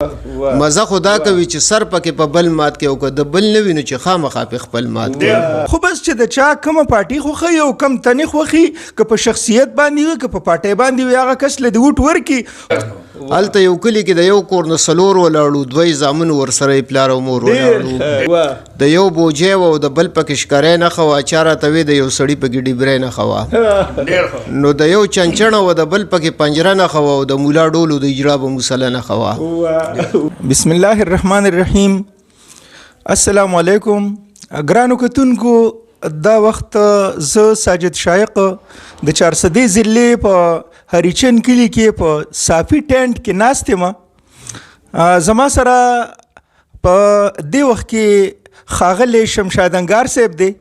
مزه خدا کوي چې سر پکې په بل مات کې او که د بل نه وي نو چې خامخا په خپل مات کې. خو بس چې د چا کومه پارټي خوښوي او کم تنې خوښي که په شخصیت باندې وي که په پارټۍ باندې وي هغه کس له د ووټ ورکړي. هلته یو کلي کې د یو کور نه څلور ولاړو، دوی زامن ورسره یې پلار او مور ولاړو. د یو بوجۍ و او د بل پکې ښکاری نښه وه، چا راته وی د یو سړي پکې ډیبری نښه وه، نو د یو چنچڼه و د بل پکې پنجره نښه وه او د مولا ډولو د اجرا به مسله نښه وه. بسم الله الرحمن الرحیم. السلام علیکم ګرانو کتونکو. دا وخت زه ساجد شایق د چارسدې ضلع په هریچن کلي کې په صافي ټینټ کې ناست یم. زما سره په دې وخت کې ښاغلی شمشاد انګار صاحب دی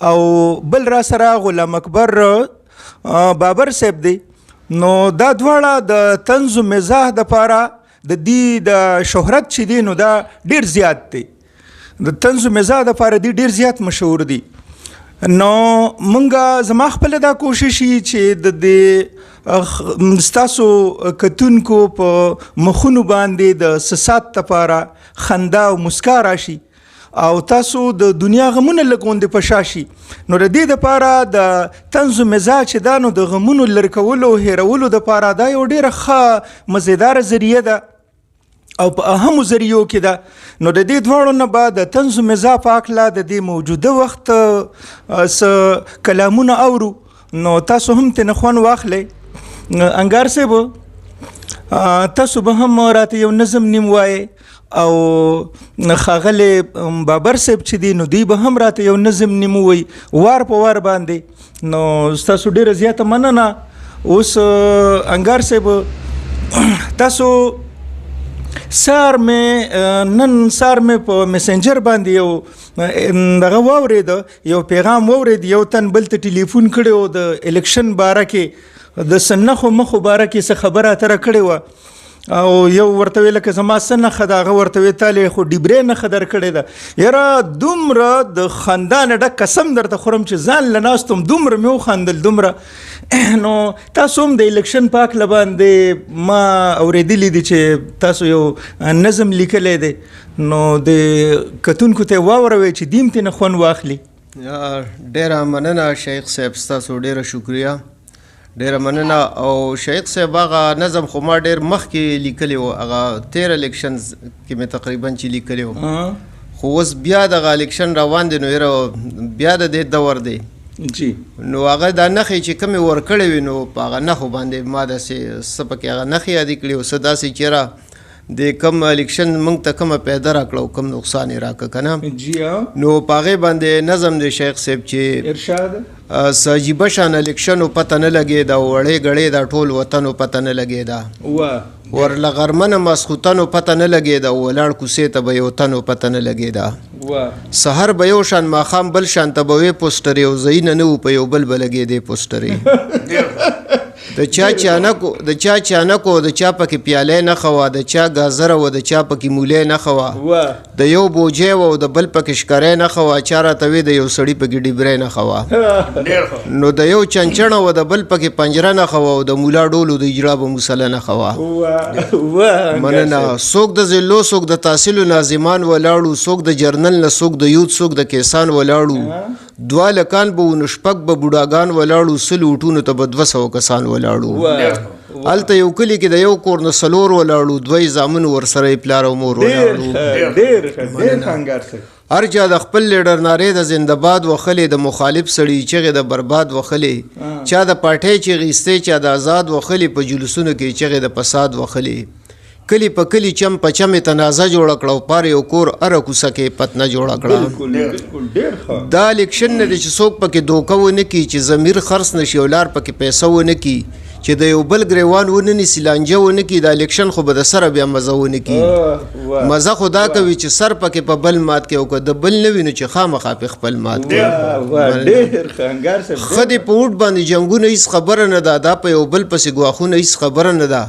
او بل را سره غلام اکبر بابر صاحب دی. نو دا دواړه د طنز و مزاح دپاره د دې د شهرت چې دی نو دا ډیر زیات دی، د طنز و مزاح دپاره دی ډیر زیات مشهور دی. نو مونږه زما خپله دا کوشش وي چې د دې ستاسو کتونکو په مخونو باندې د سسات دپاره خندا او مسکا راشي او تاسو د دنیا غمونه لږ غوندې په شا شي. نو د دې دپاره د طنز و مزاح چې دا نو د غمونو لرې کولو او هیرولو دپاره دا یو ډېره ښه مزیداره ذریعه ده او په اهمو ذریعو کې ده. نو د دې دواړو نه به د طنز و مزاح په هکله د دې موجوده وخت څه کلامونه اورو، نو تاسو هم ترې نه خوند واخلئ. انګار صاحب تاسو به هم راته یو نظم نیم وایې او ښاغلی بابر صاحب چې دی نو دوی به هم راته یو نظم نیم ووایي وار په وار باندې. نو ستاسو ډېره زیاته مننه. اوس انګار صاحب تاسو نن سار مې په میسنجر باندې یو دغه واورېده، یو پیغام واورېد، یو تن بل ته ټلیفون کړی و د الیکشن باره کې د څه نښو مخو باره کې څه خبره اتره کړې وه او یو ورته وی لکه زما څه نښه ده، هغه ورته وی تالې خو ډیبرې نښه در کړې ده. یاره دومره د خندا نه ډک قسم درته خورم چې ځان له ناستم دومره مې وخندل دومره. نو تاسو هم د الیکشن په هکله باندې ما اورېدلی دي چې تاسو یو نظم لیکلی دی، نو د کتونکو ته واوروئ چې دیم ترې نه خوند واخلي. ډېره مننه شیخ صاحب، ستاسو ډېره شکریه، ډېره مننه. او شیخ صاحب هغه نظم خو ما ډېر مخکې لیکلی و، هغه 13 الیکشنز کې مې تقریبا چې لیکلی و، خو اوس بیا دغه الیکشن روان دی نو یاره بیا د دې دور دی. جی نو هغه دا نښې چې کومې ورکړې وي نو په هغه نښو باندې ما داسې څه پکې هغه نښې یادې کړي او څه داسې چېرې د کوم الیکشن موږ ته کومه پیدا راکړه او کوم نقصان یې راکړه که نه. جی نو په هغې باندې نظم دی شیخ صاحب چې ارشاد څه عجیبه شان الیکشنو پته نه لګېده، وړې ګړې دا ټول وطنو پته نه لګېده، ورله غرمنه ماسخوتنو پته نه لګېده، ولاړ کوڅې ته به یو تنو پته نه لګېده، سحر به یو شان ماښام بل شان ته به وې پوسټرې او ځایونه نه وو په یو بل به لګېدې پوسټرې. د چا چانکو د چا پکې پیالی نښه وه، د چا ګازره وه، د چا پکې مولی نښه وه، د یو بوجۍ وه او د بل پکې ښکاری نښه وه، چا راته وی د یو سړي پکې ډیبری نښه وه، نو د یو چنچڼه وه، د بل پکې پنجره نښه وه او د مولا ډولو د اجرا به مسله نښه وه. مننه. څوک د ضلعو، څوک د تحصیلو ناظمان ولاړو، څوک د جرنل نه، څوک د یوت، څوک د کیسان ولاړو، 2 لکان به و نو شپږ به بوډاګان ولاړو، 100 اوټونو ته به 200 کسان ولاړو. هلته یو کلي کې د یو کور نه 4 ولاړو، 2 زامن ورسره یې پلار او مور ولاړو. هر چا د خپل لیډر نارې د زنده‌باد وخلې، د مخالف سړي چغې د برباد وخلې، چا د پارټۍ چغې ایستې، چا د آزاد وخلې، په جلوسونو کې چغې د فساد وخلې، کلی په کلی چم په چمې تنازع جوړه کړه او پار یو کور اره کوڅه کې پتنه جوړه کړه. دا الیکشن نه دی چې څوک پکې دوکه ونه کړي، چې ضمیر خرڅ نشي او لار پکې پیسه ونه کړي، چې د یو بل ګریوان ونه نیسي، لانجه ونه کړي. دا الیکشن خو به د سره بیا مزه ونه کړي. مزه خو دا کوي چې سر پکې په بل مات کې او که د بل نه وي نو چې خامخا په خپل مات کړي. ښه دې په اوټ باندې جنګونه هېڅ خبره نه ده، دا په یو بل پسې ګواښونه هېڅ خبره نه ده،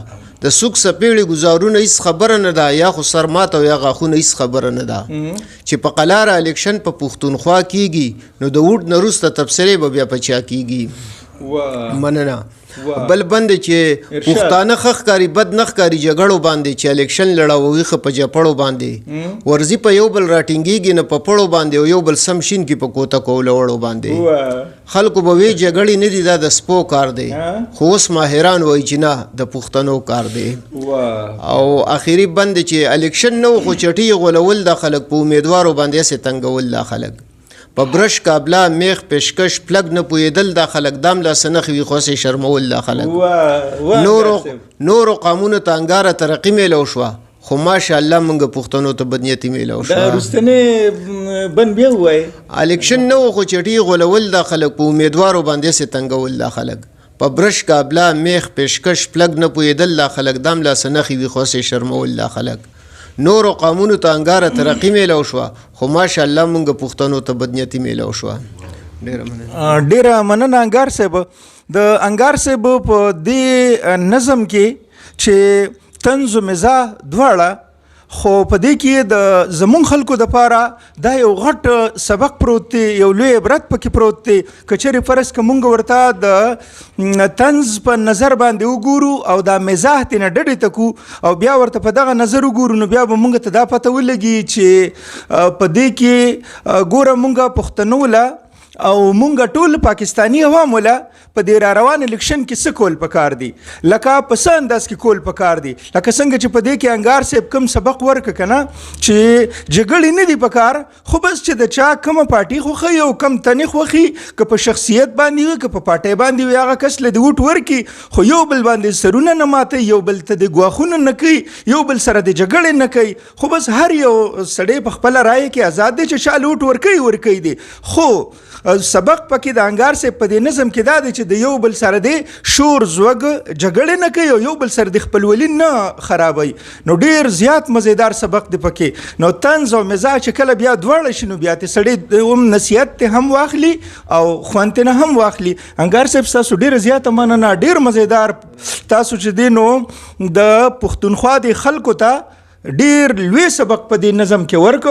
د سوک سپېړې ګزارونه هېڅ خبره نه ده، یا خو سر مات او یا غاښونه هېڅ خبره نه ده. چې په قلاره الیکشن په پښتونخوا کېږي نو د اوټ نه وروسته تبصرې به بیا په چا کېږي. مننه. بل بند چې پښتانه خخکاری بد نخکاری جګړو باندې چې الیکشن لړاوي خ په جپړو باندې ورزي په یو بل راټینګيږي نه په پړو باندې یو بل سم شین کې په کوته کول وړو باندې خلکو به وی جګړې نه دي دا د سپو کار دی خو اوس ماهران وایي چې نه د پښتنو کار دی او اخیری بند چې الیکشن نو خو چټي غولول د خلک په امیدوارو باندې سي تنګول د خلک په برش کابلا میخ پیشکش پلگ نه پویدل د خلک دام لا سنخ وی خو سي شرمول د خلک نورو قانون ته انګاره ترقی میلو شو خو ماشاءالله مونږ پښتنو ته بدنیتی میلو شو دا رستنه بن بیا وای الیکشن نو خو چټي غولول د خلک په امیدوارو باندې سي تنګول د خلک په برش کابلا میخ پیشکش پلگ نه پویدل د خلک دام لا سنخ وی خو سي شرمول د خلک نورو قانونو ته انګاره ترقی میلو شو خو ماشاءالله مونږ پښتنو ته بدنیتی میلو شو ډیره مننه انګار صاحب د انګار صاحب په دې نظم کې چې طنز و مزاح دواړه خو په دې کې د زمون خلکو د پاره دا یو غټ سبق پروت دی یو لوی عبرت پکې پروت دی کچېرې فرض که مونږ ورته د طنز په نظر باندې وګورو او دا مزاح ترنه ډډې ته کو او بیا ورته په دغه نظر وګورو نو بیا به مونږ ته دا پته ولګي چې په دې کې ګوره مونږ پښتنو له او مونږ ټول پاکستانی عوام ولا په دې را روان الیکشن کې څه کول پکار دي لکه په څه انداز کې کول پکار دي لکه څنګه چې په دې کې انګار صاحب کوم سبق ورک کنه چې جګړې نه دي پکار خو بس چې د چا کومه پارټي خوښي او کم تنه خوښي که په شخصیت باندې وي که په پارټي باندې وي هغه کس له دې وټ ورکی خو یو بل باندې سرونه نه ماته یو بل ته د غواخونه نه کوي یو بل سره د جګړې نه کوي خو بس هر یو سړی په خپل رائے کې آزاد دی چې شال وټ ورکی دی خو سبق پکې د انګار سے په دې نظم کې دا دی چې د یو بل سره دی شور زوګ جګړې نه کوي او یو بل سره د خپلولي نه خرابوي نو ډیر زیات مزیدار سبق دی پکې نو طنز او مزاح چې کله بیا دواړه شنو بیا ته سړی هم نصیحت ته هم واخلي او خوانته نه هم واخلي انګار صاحب تاسو ډیر زیات مننه ډیر مزیدار تاسو چې دینو د پښتونخوا د خلکو ته ډیر لوی سبق په دې نظم کې ورک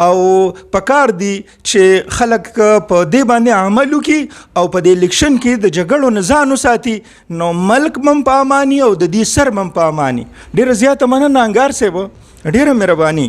او پکار دی چې خلک په دې باندې عمل وکړي او په دې الیکشن کې د جګړو نه ځان وساتي نو ملک مم په امانی او د دې سر مم په امانی ډیر زیات مننه انګار صاحب ډیره مهرباني